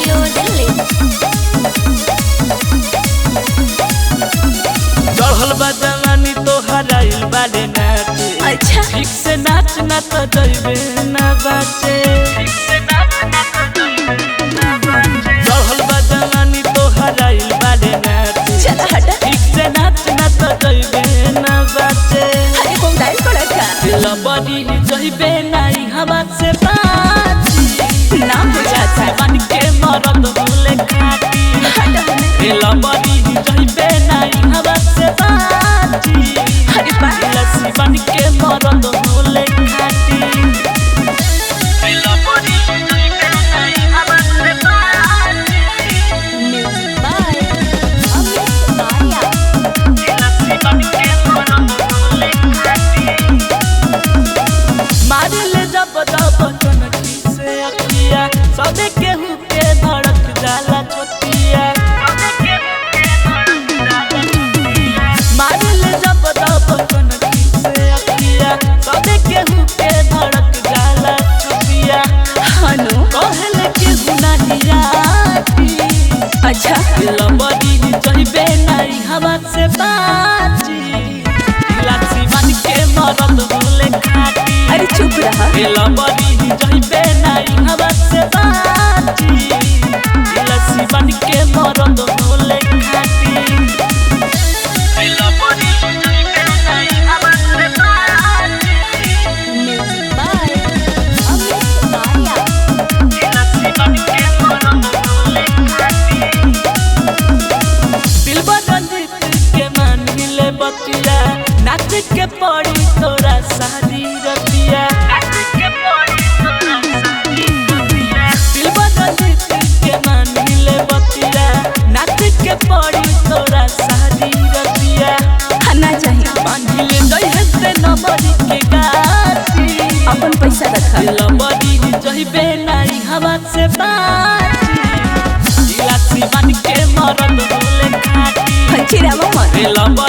Studio Delhi. चढ़ल बा जवानी तो हराइल बारे नाचे। अच्छा ठीक से नाच ना तो जइबे ना बाचे। चढ़ल बा जवानी तो हराइल बारे नाचे। चला हटा। ठीक से नाच ना तो जइबे ना बाचे। अरे कौन डांस करा था? लबड़ी जइबे नहीं हवा से बाची। नाम बुझाता बन के मरद भूले खाती। हटा लबड़ी जइबे नहीं हवा से बाची। अरे बा लस्सी बन के मरद भूले खाती। लबड़ी जइबे नहीं हवा से बाची। Music by Amit Arya. लस्सी बन के मरद भूले खाती। मारे ले जब कनकी से अखिया सबे केहू के धड़क जाला छोटिया। मारे ले जब कनकी से अखिया सबे केहू के धड़क जाला छोटिया। हनु कहले के गुनाहियाती। अच्छा लबड़ी जइबे नहीं हवा से बाची। लाची बन के मरद भूले खाती। अरे चुप रहा। लबड़ी जइबे नहीं हवा से बाची। लस्सी बन के मरद भूले खाती। लबड़ी जइबे नहीं हवा से बाची। Music by Amit Arya. लस्सी बन के मरद भूले खाती। दिल बदलित के मान हिले बतिया। नाच के पड़ी तोरा सारी रतिया। दिल बदलित के मान हिले बतिया। नाच के पड़ी तोरा सारी रतिया। हना चाहिए बांधिले दही से नंबरी के गाती। अपन पैसा रखा। लबड़ी जइबे नहीं हवा से बाची। लाची बन के मरद भूले खाती। चिरावा मत लबड़ी